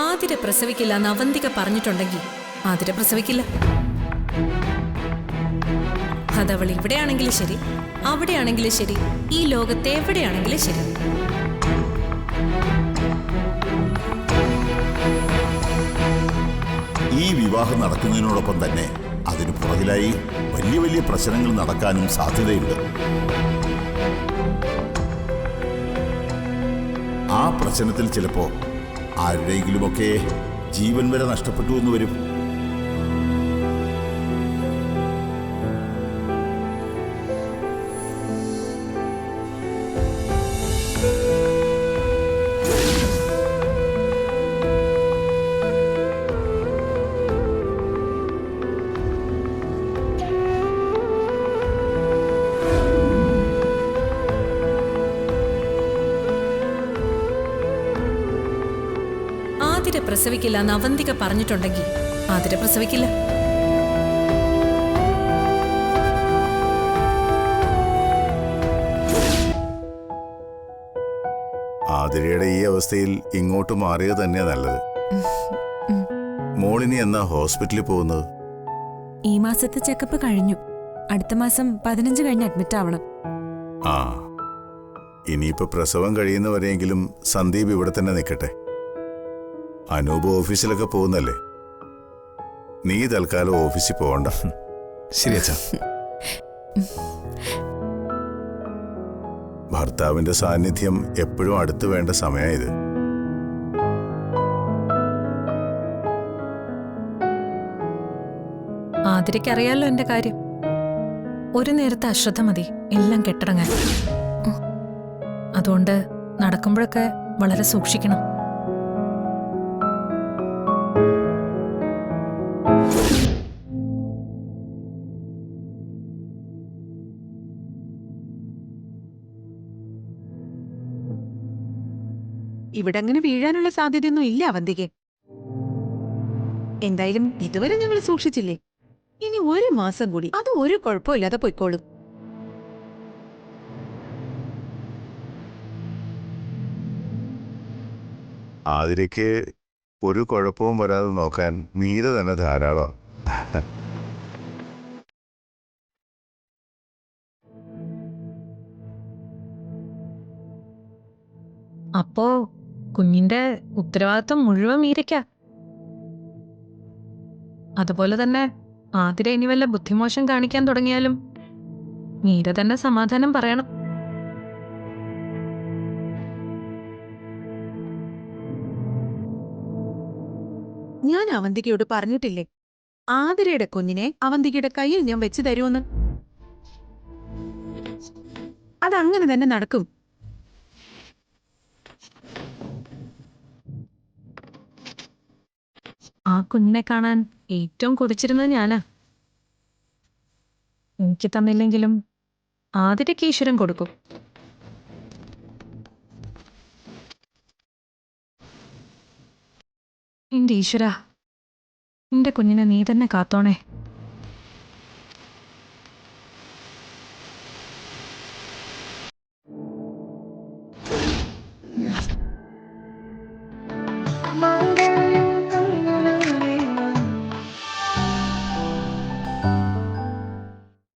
ആതിര പ്രസവിക്കില്ല എന്ന് അവന്തിക പറഞ്ഞിട്ടുണ്ടെങ്കിൽ ആതിര പ്രസവിക്കില്ല. അതവൾ ഇവിടെയാണെങ്കിലും ശരി, അവിടെയാണെങ്കിലും ശരി, ഈ ലോകത്ത് എവിടെയാണെങ്കിലും ശരി. ഈ വിവാഹം നടക്കുന്നതിനോടൊപ്പം തന്നെ അതിന് പുറകിലായി വലിയ വലിയ പ്രശ്നങ്ങൾ നടക്കാനും സാധ്യതയുണ്ട്. ആ പ്രശ്നത്തിൽ ചിലപ്പോ ആരുടെയെങ്കിലുമൊക്കെ ജീവൻ വരെ നഷ്ടപ്പെട്ടു എന്ന് വരും. ആതിര പ്രസവിക്കില്ല എന്ന് അവന്തിക പറഞ്ഞിട്ടുണ്ടെങ്കിൽ ആതിര പ്രസവിക്കില്ല. ആതിരയുടെ ഈ അവസ്ഥയിൽ ഇങ്ങോട്ട് മാറിയത് തന്നെയാ നല്ലത്. മോളിനി എന്നാ ഹോസ്പിറ്റലിൽ പോകുന്നത്? ഈ മാസത്തെ ചെക്കപ്പ് കഴിഞ്ഞു. അടുത്ത മാസം 15 കഴിഞ്ഞ് അഡ്മിറ്റ് ആവണം. ആ, ഇനിയിപ്പോ പ്രസവം കഴിയുന്നവരെയെങ്കിലും സന്ദീപ് ഇവിടെ തന്നെ നിൽക്കട്ടെ. അനൂപ് ഓഫീസിലൊക്കെ പോകുന്നല്ലേ, നീ തൽക്കാലം ഓഫീസിൽ പോകണ്ട. ശരി അച്ഛാ. ഭർത്താവിന്റെ സാന്നിധ്യം എപ്പോഴും അടുത്ത് വേണ്ട സമയമായത്. ആതിരയ്ക്കറിയാലോ എന്റെ കാര്യം. ഒരു നേരത്തെ അശ്രദ്ധ മതി എല്ലാം കെട്ടടങ്ങാൻ. അതുകൊണ്ട് നടക്കുമ്പോഴൊക്കെ വളരെ സൂക്ഷിക്കണം. ഇവിടെ അങ്ങനെ വീഴാനുള്ള സാധ്യതയൊന്നും ഇല്ല അവന്തികെ. എന്തായാലും ഇതുവരെ ഞങ്ങൾ സൂക്ഷിച്ചില്ലേ, ഇനി 1 മാസം കൂടി അത് ഒരു കുഴപ്പമില്ലാതെ പൊയ്ക്കോളും. ആതിരയ്ക്ക് ഒരു കുഴപ്പവും വരാതെ നോക്കാൻ മീര തന്നെ ധാരാളം. അപ്പോ കുഞ്ഞിന്റെ ഉത്തരവാദിത്വം മുഴുവൻ മീരയ്ക്കാ. അതുപോലെ തന്നെ ആതിര ഇനി വല്ല ബുദ്ധിമോശം കാണിക്കാൻ തുടങ്ങിയാലും മീര തന്നെ സമാധാനം പറയണം. ഞാൻ അവന്തികയോട് പറഞ്ഞിട്ടില്ലേ, ആതിരയുടെ കുഞ്ഞിനെ അവന്തികയുടെ കയ്യിൽ ഞാൻ വെച്ച് തരുമെന്ന്. അതങ്ങനെ തന്നെ നടക്കും. ആ കുഞ്ഞിനെ കാണാൻ ഏറ്റവും കൊതിച്ചിരുന്നത് ഞാനാ. എനിക്ക് തന്നില്ലെങ്കിലും ആതിരയ്ക്ക് ഈശ്വരൻ കൊടുക്കും. എന്റെ ഈശ്വര, എന്റെ കുഞ്ഞിനെ നീ തന്നെ കാത്തോണേ.